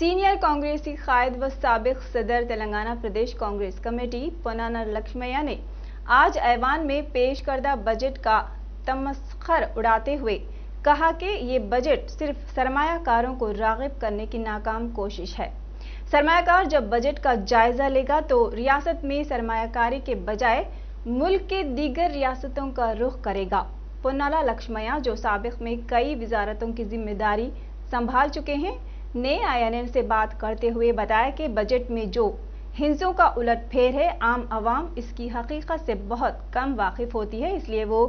Senior कांग्रेसी कायद व साबिक सदर तेलंगाना प्रदेश कांग्रेस कमेटी पोन्नाला लक्ष्मయ్య ने आज ऐवान में पेश करदा बजट का तमस्खर उड़ाते हुए कहा कि ये बजट सिर्फ सरमायाकारों को राग़िब करने की नाकाम कोशिश है। सरमायाकार जब बजट का जायजा लेगा तो रियासत में सरमायाकारी के बजाय मुल्क के दीगर रियासतों का रुख करेगा। पोन्नाला लक्ष्मయ్య, जो साबिक में कई वजारतों की जिम्मेदारी संभाल चुके हैं, ने INN से बात करते हुए बताया कि बजट में जो हिंसों का उलटफेर है, आम आवाम इसकी हकीकत से बहुत कम वाकिफ होती है, इसलिए वो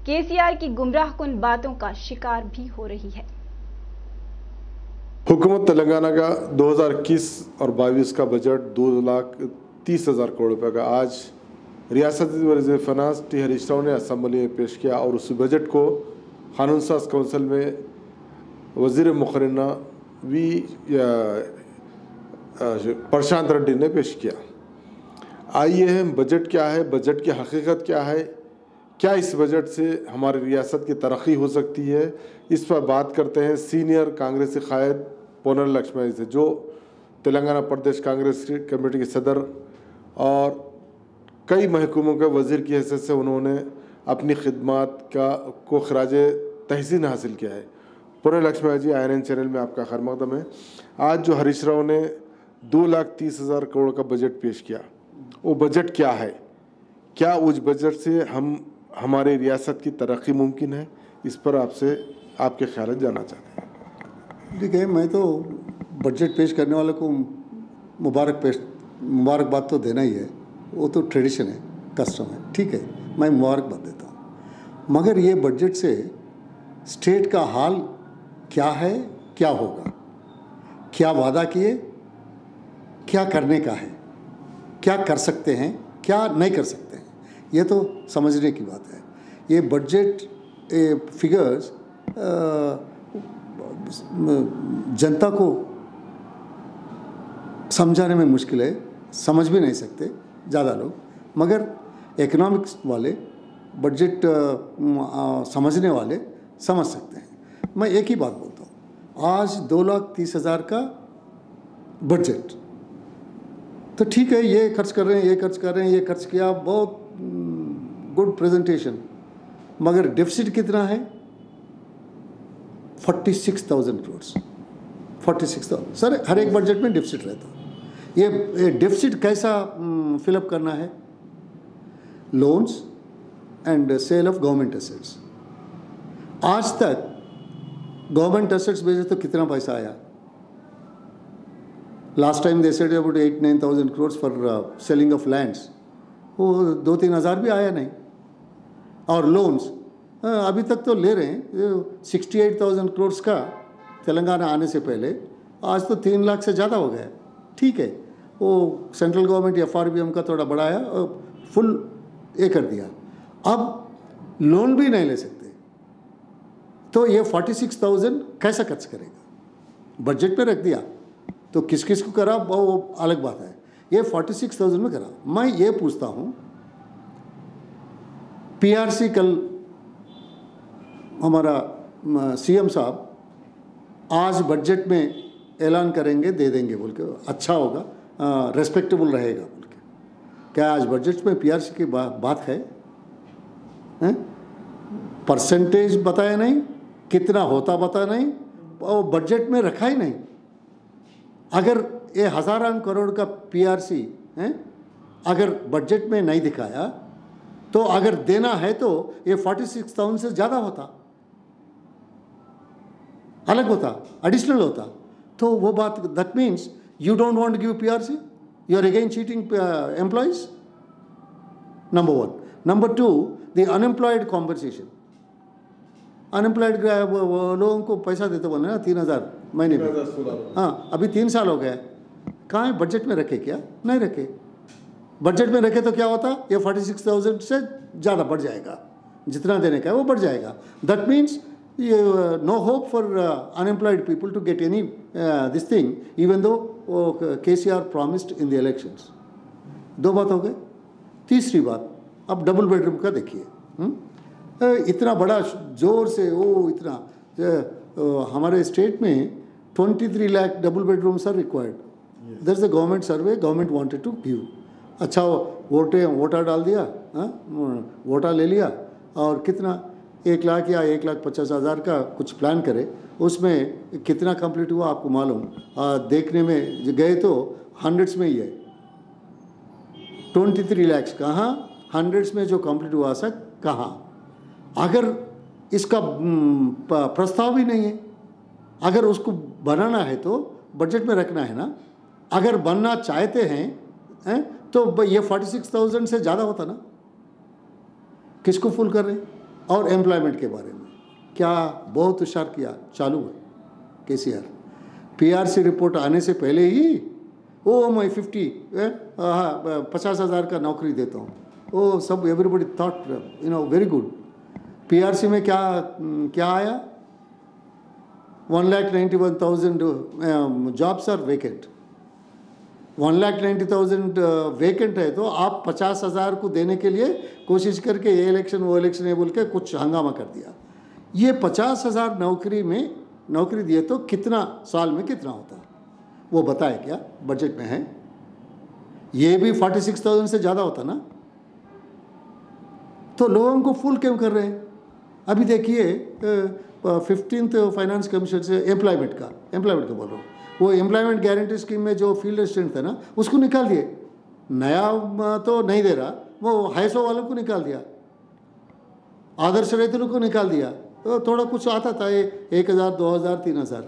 KCR की गुमराहकुन बातों का शिकार भी हो रही है। हुकूमत तेलंगाना का 2021 और 22 का बजट 2,30,000 करोड़ रुपए का आज रियासती वज़ीर फाइनेंस टी हरीश राव ने असम्बली में पेश किया और उस बजट को कानून साज कौंसिल में वज़ीर मुकर्रना प्रशांत रेड्डी ने पेश किया। आइए हम बजट क्या है, बजट की हकीकत क्या है, क्या इस बजट से हमारी रियासत की तरक्की हो सकती है, इस पर बात करते हैं सीनियर कांग्रेसी कायद पोन्नाला लक्ष्मయ్య से, जो तेलंगाना प्रदेश कांग्रेस कमेटी के सदर और कई महकूमों के वज़ीर की हैसियत से उन्होंने अपनी खिदमत को खराज तहसीन हासिल किया है। पोन्नाला लक्ष्मయ్య जी, INN चैनल में आपका खैर मकदम है। आज जो हरीश राव ने 2,30,000 करोड़ का बजट पेश किया, वो बजट क्या है, क्या उस बजट से हमारे रियासत की तरक्की मुमकिन है, इस पर आपसे आपके ख्याल जानना चाहते हैं। ठीक है, मैं तो बजट पेश करने वाले को मुबारकबाद तो देना ही है, वो तो ट्रेडिशन है, कस्टम है, ठीक है, मैं मुबारकबाद देता हूँ। मगर ये बजट से स्टेट का हाल क्या है, क्या होगा, क्या वादा किए, क्या करने का है, क्या कर सकते हैं, क्या नहीं कर सकते हैं, ये तो समझने की बात है। ये बजट फिगर्स जनता को समझाने में मुश्किल है, समझ भी नहीं सकते ज़्यादा लोग, मगर इकोनॉमिक्स वाले, बजट समझने वाले समझ सकते हैं। मैं एक ही बात बोलता हूँ, आज 2,30,000 का बजट तो ठीक है, ये खर्च कर रहे हैं, ये खर्च कर रहे हैं, ये खर्च किया, बहुत गुड प्रेजेंटेशन, मगर डेफिसिट कितना है? 46,000 करोड़। 46,000 सर, हर एक बजट में डेफिसिट रहता है। ये डेफिसिट कैसा फिलअप करना है? Loans and sale of government assets. आज तक गवर्नमेंट एसेट्स बेचे तो कितना पैसा आया? Last time they said about 8,000-9,000 crores for selling of lands, वो 2-3 हज़ार भी आया नहीं। और लोन्स अभी तक तो ले रहे हैं 68,000 crores का तेलंगाना आने से पहले, आज तो 3 लाख से ज़्यादा हो गया। ठीक है, वो सेंट्रल गवर्नमेंट FRBM का थोड़ा बढ़ाया और फुल ये कर दिया, अब लोन भी नहीं ले सकते, तो ये 46,000 कैसा खर्च करेगा? बजट पे रख दिया तो किस किस को करा वो अलग बात है, ये 46,000 में करा। मैं ये पूछता हूँ, PRC कल हमारा CM साहब आज बजट में ऐलान करेंगे, दे देंगे बोल के, अच्छा होगा, रेस्पेक्टेबल रहेगा बोल के। क्या आज बजट में PRC की बात है? परसेंटेज बताया नहीं, कितना होता बता नहीं, और बजट में रखा ही नहीं। अगर ये हज़ारों करोड़ का PRC अगर बजट में नहीं दिखाया तो अगर देना है तो ये 46,000 से ज़्यादा होता, अलग होता, एडिशनल होता। तो वो बात, that means you don't want to give PRC, you are again cheating employees, number 1। Number 2, the unemployed compensation. Unemployed लोगों को पैसा देते बोले ना 3,000 महीने में, हाँ, अभी 3 साल हो गए, कहाँ है? बजट में रखे क्या? नहीं रखे। बजट में रखे तो क्या होता? ये 46,000 से ज़्यादा बढ़ जाएगा, जितना देने का है वो बढ़ जाएगा। That means no hope for unemployed people to get any this thing, even though KCR promised in the elections. 2 बात हो गई। तीसरी बात, अब डबल बेडरूम का देखिए, इतना बड़ा जोर से वो इतना हमारे स्टेट में 23 lakh double bedrooms are required. That's the government survey. Government wanted to give. अच्छा वोटा डाल दिया, वोटा ले लिया, और कितना 1 लाख या 1,50,000 का कुछ प्लान करे, उसमें कितना कंप्लीट हुआ आपको मालूम? देखने में गए तो हंड्रेड्स में ही है. 23 lakhs कहाँ, हंड्रेड्स में जो कंप्लीट हुआ सक कहाँ? अगर इसका प्रस्ताव भी नहीं है, अगर उसको बनाना है तो बजट में रखना है ना. अगर बनना चाहते हैं तो ये 46,000 से ज़्यादा होता ना. किसको फुल कर रहे हैं? और एम्प्लॉयमेंट के बारे में क्या बहुत होशियार किया, चालू है केसीआर. पीआरसी रिपोर्ट आने से पहले ही मैं 50,000 का नौकरी देता हूँ. वो सब everybody thought very good. PRC में क्या आया? 1,91,000 जॉब्स आर वेकेंट. 1,90,000 वेकेंट है तो आप 50,000 को देने के लिए कोशिश करके ये इलेक्शन वो इलेक्शन ये बोल के कुछ हंगामा कर दिया. ये 50,000 नौकरी दिए तो कितना साल में कितना होता वो बताए क्या? बजट में है. ये भी 46,000 से ज़्यादा होता ना. तो लोगों को फुल क्यों कर रहे हैं? अभी देखिए 15th फाइनेंस कमीशन से एम्प्लॉयमेंट का बोल रहा हूँ, वो एम्प्लॉयमेंट गारंटी स्कीम में जो फील्ड असिस्टेंट था ना, उसको निकाल दिए. नया तो नहीं दे रहा, वो हाईसो वालों को निकाल दिया, आदर्श रैतुलों को निकाल दिया. तो थोड़ा कुछ आता था 1,000, 2,000, 3,000,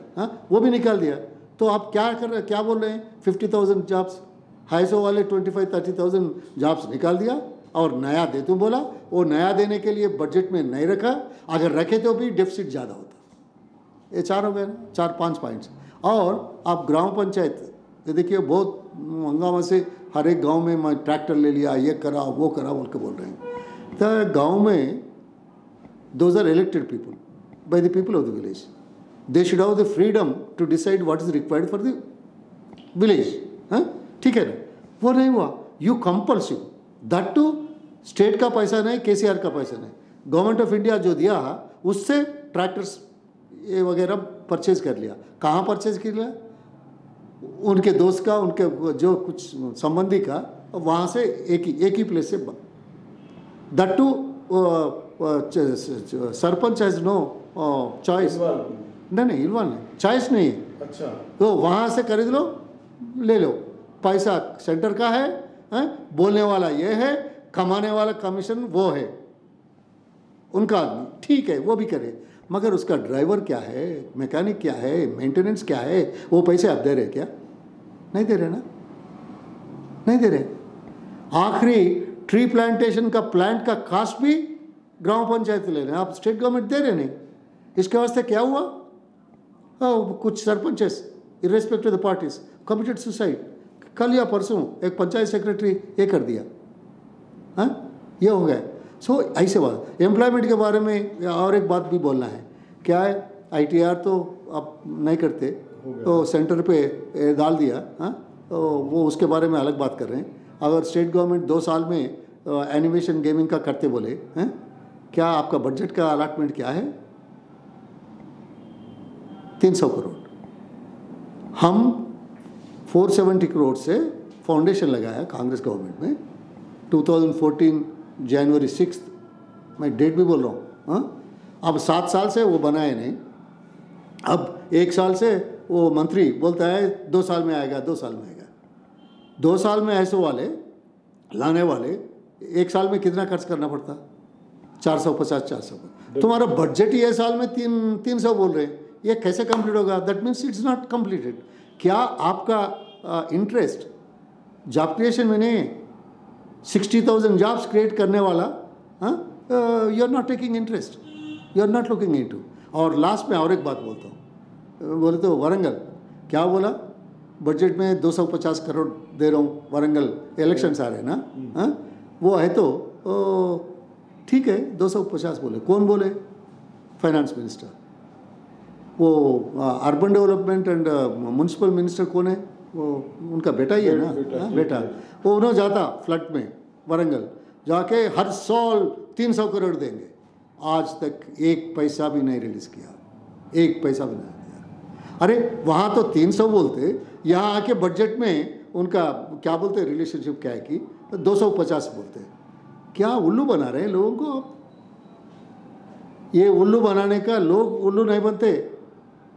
वो भी निकाल दिया. तो आप क्या बोल रहे हैं? 50,000 जॉब्स, हाईसो वाले 25-30,000 जॉब्स निकाल दिया और नया दे तो बोला. वो नया देने के लिए बजट में नहीं रखा. अगर रखे तो भी डेफिसिट ज़्यादा होता. ये 4 हो गए ना, 4-5 पॉइंट्स. और आप ग्राम पंचायत देखिए, बहुत हंगामा से हर एक गांव में मैं ट्रैक्टर ले लिया, ये करा वो करा बोल के बोल रहे हैं. तो गांव में those are elected people by the people of the village. They should have the freedom to decide what is required for the village. ठीक है ना? वो नहीं हुआ. You compulsive, that too state का पैसा नहीं, केसीआर का पैसा नहीं, गवर्नमेंट ऑफ इंडिया जो दिया उससे ट्रैक्टर्स ये वगैरह परचेज कर लिया. कहाँ परचेज कर लिया? उनके दोस्त का, उनके जो कुछ संबंधी का, वहाँ से एक ही प्लेस से. That too sarpanch has no choice. नहीं इन्वॉल्व नहीं, चॉइस नहीं है. अच्छा, तो वहाँ से खरीद लो, ले लो. पैसा सेंटर का है, बोलने वाला ये है, कमाने वाला कमीशन वो है, उनका आदमी. ठीक है, वो भी करे, मगर उसका ड्राइवर क्या है, मैकेनिक क्या है, मेंटेनेंस क्या है, वो पैसे आप दे रहे क्या? नहीं दे रहे ना, नहीं दे रहे. आखिरी ट्री प्लांटेशन का प्लांट का कास्ट भी ग्राम पंचायत ले रहे हैं, आप स्टेट गवर्नमेंट दे रहे नहीं. इसके वास्ते क्या हुआ? कुछ sarpanches irrespective of the parties committed suicide. कल या परसों एक पंचायत सेक्रेटरी ये कर दिया. ये हो गया. सो ऐसे बात. एम्प्लॉयमेंट के बारे में और एक बात भी बोलना है. क्या है? ITR तो आप नहीं करते, तो सेंटर पे डाल दिया. तो वो उसके बारे में अलग बात कर रहे हैं. अगर स्टेट गवर्नमेंट 2 साल में एनिमेशन गेमिंग का करते बोले, क्या आपका बजट का अलॉटमेंट क्या है? 300 करोड़. हम 470 करोड़ से फाउंडेशन लगाया कांग्रेस गवर्नमेंट में 2014 जनवरी 6, मैं डेट भी बोल रहा हूँ. अब 7 साल से वो बनाए नहीं. अब 1 साल से वो मंत्री बोलता है 2 साल में आएगा, 2 साल में आएगा. 2 साल में ऐसे वाले लाने वाले 1 साल में कितना खर्च करना पड़ता? 450-400. तुम्हारा बजट ही 1 साल में 300 बोल रहे हैं. ये कैसे कंप्लीट होगा? That means it's not completed. क्या आपका इंटरेस्ट जॉब क्रिएशन में नहीं है? 60,000 जॉब्स क्रिएट करने वाला, you are not taking interest, you are not looking into. और लास्ट में और एक बात बोलता हूँ. बोले तो वारंगल क्या बोला? बजट में 250 करोड़ दे रहा हूँ. वारंगल इलेक्शंस आ रहे हैं ना, वो है तो ठीक है. 250 बोले. कौन बोले? Finance minister. वो urban development and municipal minister कौन है? वो उनका बेटा ही है ना, बेटा. वो उन्होंने जाता फ्लड में वारंगल जाके हर साल 300 करोड़ देंगे. आज तक 1 पैसा भी नहीं रिलीज़ किया, 1 पैसा भी नहीं दिया. अरे वहाँ तो 300 बोलते, यहाँ आके बजट में उनका क्या बोलते हैं, रिलेशनशिप क्या है कि 250 बोलते हैं। क्या उल्लू बना रहे हैं लोगों को आप? ये उल्लू बनाने का, लोग उल्लू नहीं बनते,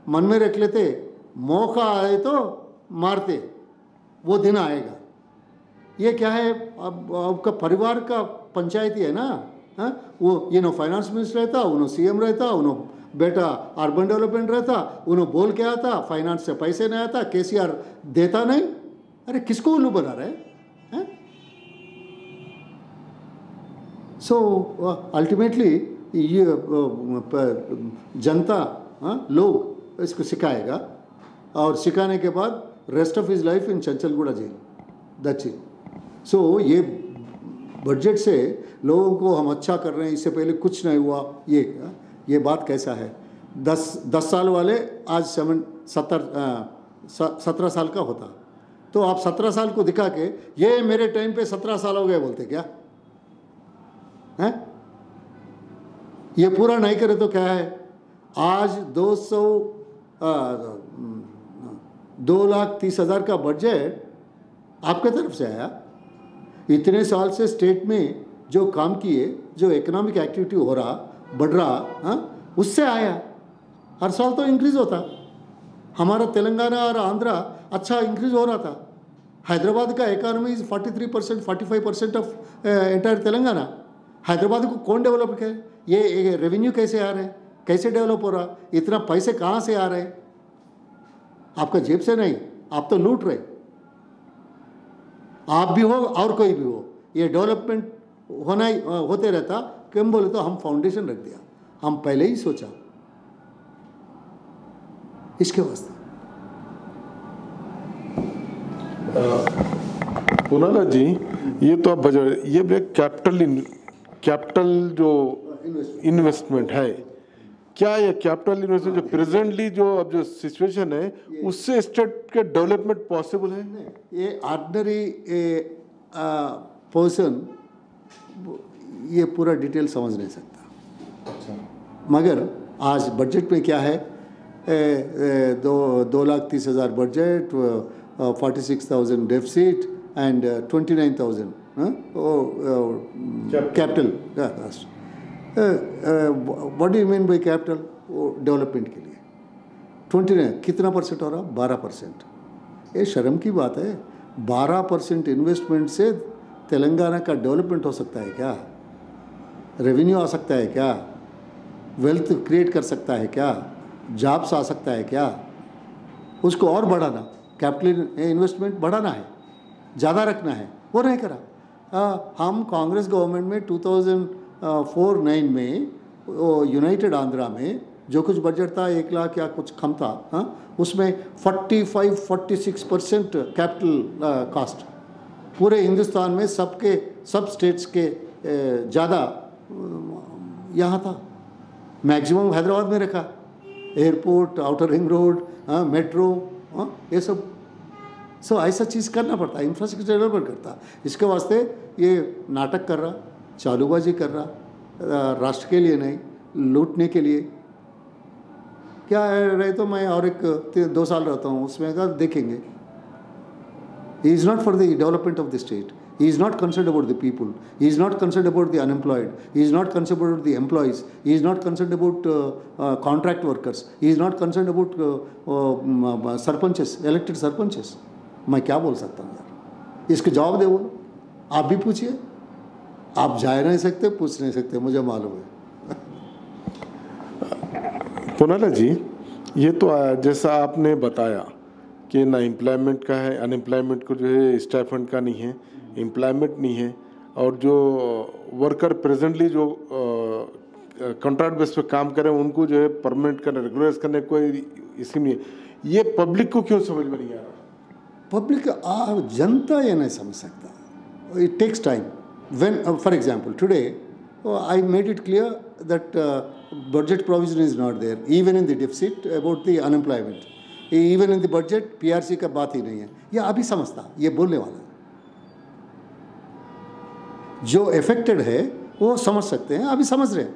मन में रख लेते, मौका आए तो मारते, वो दिन आएगा। ये क्या है, अब आपका परिवार का पंचायती है ना, हाँ? वो ये नो फाइनेंस मिनिस्टर रहता, उन्हों सीएम रहता, उन्हों बेटा अर्बन डेवलपमेंट रहता, उन्हों बोल के आता, फाइनेंस से पैसे नहीं आता, केसीआर देता नहीं। अरे किसको उल्लू बना रहे हैं? सो अल्टीमेटली ये जनता, लोग इसको सिखाएगा, और सिखाने के बाद rest of his life in Chanchalguda jail, that's it. So ये बजट से लोगों को हम अच्छा कर रहे हैं, इससे पहले कुछ नहीं हुआ, ये बात कैसा है? 10 साल वाले आज 17 साल का होता, तो आप 17 साल को दिखा के ये मेरे टाइम पे 17 साल हो गए बोलते क्या है? ये पूरा नहीं करे तो क्या है? आज 2,30,000 का बजट आपके तरफ से आया। इतने साल से स्टेट में जो काम किए, जो इकोनॉमिक एक्टिविटी हो रहा, बढ़ रहा, उससे आया। हर साल तो इंक्रीज होता। हमारा तेलंगाना और आंध्रा अच्छा इंक्रीज हो रहा था। हैदराबाद का economy is 43%, 45% of entire Telangana. Hyderabad को कौन डेवलप करे? ये रेवेन्यू कैसे आ रहे हैं, कैसे डेवलप हो रहा, इतना पैसे कहाँ से आ रहे हैं? आपका जेब से नहीं, आप तो लूट रहे। आप भी हो और कोई भी हो, ये डेवलपमेंट होना ही होते रहता। क्यों बोले तो हम फाउंडेशन रख दिया, हम पहले ही सोचा इसके वास्ते। पुनाला जी, ये तो आप बजट, ये कैपिटल जो इन्वेस्टमेंट है, क्या ये कैपिटल इन्वेस्टमेंट जो प्रेजेंटली जो अब जो सिचुएशन है उससे स्टेट के डेवलपमेंट पॉसिबल है? ये ऑर्डिनरी पर्सन ये पूरा डिटेल समझ नहीं सकता। अच्छा। मगर आज बजट में क्या है, 2,30,000 budget, 46,000 deficit and 29,000 capital. What do you mean by capital? Development के लिए 29 कितना परसेंट हो रहा? 12%। ये शर्म की बात है। 12% इन्वेस्टमेंट से तेलंगाना का डेवलपमेंट हो सकता है क्या? रेवेन्यू आ सकता है क्या? वेल्थ क्रिएट कर सकता है क्या? जॉब्स आ सकता है क्या? उसको और बढ़ाना, कैपिटल इन्वेस्टमेंट बढ़ाना है, ज़्यादा रखना है, वो नहीं करा। हम कांग्रेस गवर्नमेंट में 2004-9 में यूनाइटेड आंध्रा में जो कुछ बजट था 1 लाख या कुछ कम था, उसमें 45-46% कैपिटल कॉस्ट पूरे हिंदुस्तान में सब स्टेट्स के ज़्यादा यहाँ था। मैक्सिमम हैदराबाद में रखा, airport, outer ring road, metro, ये सब। सो ऐसा चीज़ करना पड़ता है, इंफ्रास्ट्रक्चर डेवलपमेंट करता। इसके वास्ते ये नाटक कर रहा, चालूबाजी कर रहा, राष्ट्र के लिए नहीं, लूटने के लिए। क्या रहे तो मैं और 2 साल रहता हूँ, उसमें का देखेंगे। He is not for the development of the state. He is not concerned about the people. He is not concerned about the unemployed. He is not concerned about the employees. He is not concerned about contract workers. He is not concerned about sarpanches, elected sarpanches. मैं क्या बोल सकता हूँ यार? इसके जवाब दे बोलो। आप भी पूछिए। आप जा नहीं सकते, पूछ नहीं सकते, मुझे मालूम है। पुनाला जी, ये तो जैसा आपने बताया कि ना एम्प्लॉयमेंट का है, अनएम्प्लॉयमेंट को जो है स्टाइपेंड का नहीं है, एम्प्लॉयमेंट नहीं है, और जो वर्कर प्रेजेंटली जो कॉन्ट्रैक्ट बेस पे काम करें उनको जो है परमानेंट करने, रेगुलराइज करने कोई स्कीम नहीं है। ये पब्लिक को क्यों समझ में नहीं आ रहा? पब्लिक, जनता ये नहीं समझ सकता। It takes time. When for example today I made it clear that budget provision is not there, even in the deficit, about the unemployment, even in the budget PRC का बात ही नहीं है। ये अभी समझता, ये बोलने वाला जो अफेक्टेड है वो समझ सकते हैं, अभी समझ रहे हैं,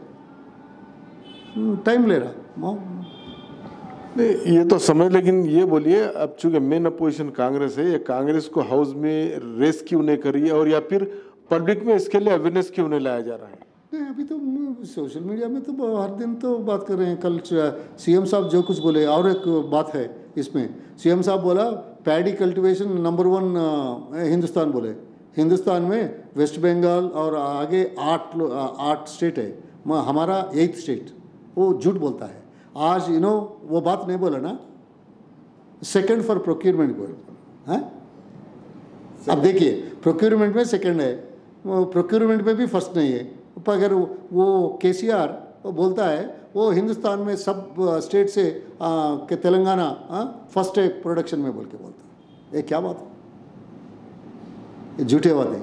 टाइम ले रहा। नहीं ये तो समझ, लेकिन ये बोलिए अब चूंकि मेन अपोजिशन कांग्रेस है, ये कांग्रेस को हाउस में रेस क्यों नहीं करी और या फिर पब्लिक में इसके लिए अवेयरनेस क्यों नहीं लाया जा रहा है? नहीं, अभी तो सोशल मीडिया में तो हर दिन तो बात कर रहे हैं। कल सीएम साहब जो कुछ बोले, और एक बात है इसमें, सीएम साहब बोला पैडी कल्टीवेशन नंबर 1 हिंदुस्तान बोले। हिंदुस्तान में वेस्ट बंगाल और आगे 8 स्टेट है, हमारा 8th स्टेट। वो झूठ बोलता है। आज वो बात नहीं बोला ना, सेकंड फॉर प्रोक्योरमेंट बोला है। अब देखिए प्रोक्योरमेंट में सेकंड है, प्रोक्योरमेंट में भी फर्स्ट नहीं है। अगर वो केसीआर बोलता है वो हिंदुस्तान में सब स्टेट से के तेलंगाना फर्स्ट है प्रोडक्शन में बोल के बोलता है। ये क्या बात है? ये झूठे बात है,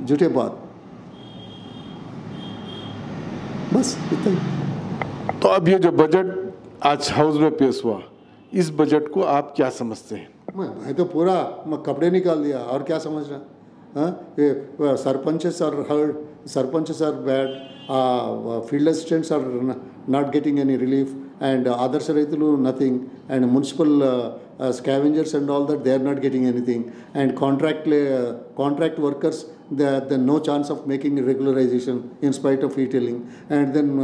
झूठे बात। बस इतना ही। तो अब ये जो बजट आज हाउस में पेश हुआ, इस बजट को आप क्या समझते हैं? मैं तो पूरा कपड़े निकाल दिया, और क्या समझना। ये sarpanches are hurt, sarpanches are bad, field assistants are not getting any relief, and others రైతులు nothing, and municipal scavengers and all that, they are not getting anything, and contract workers, the no chance of making regularization in spite of e-tailing, and then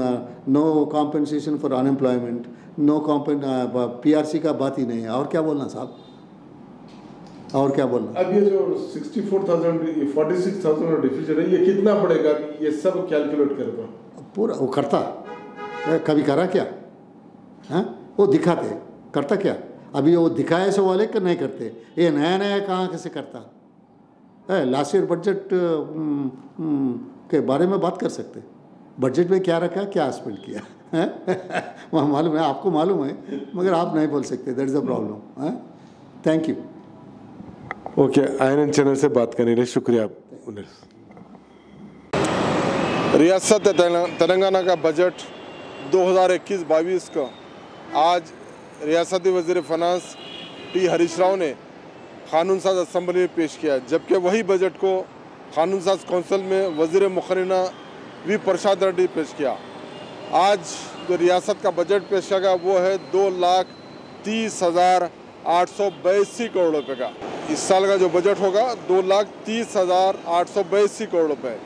no compensation for unemployment, no PRC का बात ही नहीं है। और क्या बोलना साहब, और क्या बोलना। अब ये जो 64,000 46,000 डिफिसिट है, ये कितना पड़ेगा? ये सब कैलकुलेट करता पूरा वो करता, कभी करा क्या? हाँ, वो दिखाते, करता क्या? अभी वो दिखाए से वाले कर नहीं करते। ये नया नया कहाँ कैसे करता है? लास्ट ईयर बजट के बारे में बात कर सकते। बजट में क्या रखा, क्या स्पेंड किया है वहाँ मालूम है, आपको मालूम है, मगर आप नहीं बोल सकते। That is the problem. Thank you. Okay, INN channel से बात करने के लिए शुक्रिया। रियासत तेलंगाना का बजट 2021-22 का आज रियासती वज़ीर फ़ाइनेंस टी हरीश राव ने कानून साज असम्बली में पेश किया, जबकि वही बजट को कानून साज कौंसिल में वज़ीर मुखर्रिना वी प्रसाद रेड्डी पेश किया। आज जो रियासत का बजट पेश किया गया वो है 2,30,882 करोड़ रुपये का। इस साल का जो बजट होगा 2,30,882 करोड़ रुपये।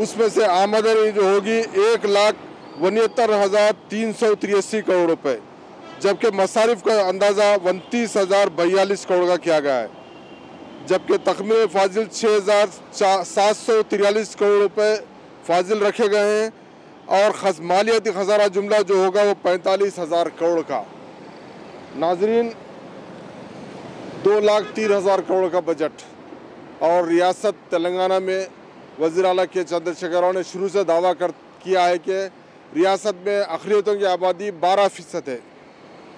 उसमें से आमदनी जो होगी 1,69,383 करोड़ रुपये, जबकि मसारिफ का अंदाज़ा 29,042 करोड़ का किया गया है, जबकि तखमीन फाजिल 6,743 करोड़ रुपये फाजिल रखे गए हैं, और मालियाती खजाना जुमला जो होगा वो 45,000 करोड़ का। नाजरीन, 2,30,000 करोड़ का बजट, और रियासत तेलंगाना में वज़ीर आला के चंद्रशेखर राव ने शुरू से दावा किया है कि रियासत में अक़लियतों की आबादी 12% है।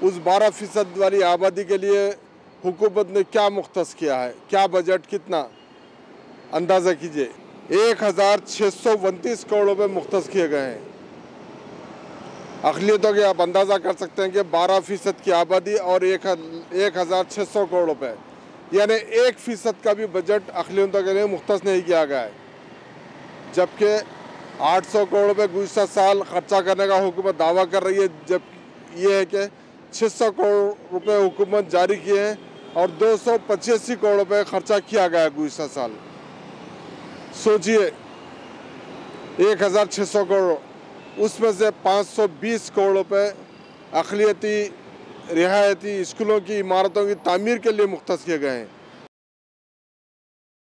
उस 12% वाली आबादी के लिए हुकूमत ने क्या मुख्तस किया है, क्या बजट, कितना अंदाज़ा कीजिए। 1,629 करोड़ रुपये मुख्तस किए गए हैं। अक़लियतों के आप अंदाज़ा कर सकते हैं कि 12% की आबादी और 1,600 करोड़ रुपये, यानी 1% का भी बजट अक़लियतों के लिए मुख्तस नहीं किया गया है। जबकि 800 करोड़ रुपये गुज़श्ता साल खर्चा करने का हुकूमत दावा कर रही है, जब ये है कि 600 करोड़ रुपये हुकूमत जारी किए हैं और 285 करोड़ रुपये खर्चा किया गया है गुज़श्ता साल। सोचिए 1,600 करोड़, उसमें से 520 करोड़ रुपये अक़लियती रिहायती स्कूलों की इमारतों की तामीर के लिए मुख्तस किए गए हैं।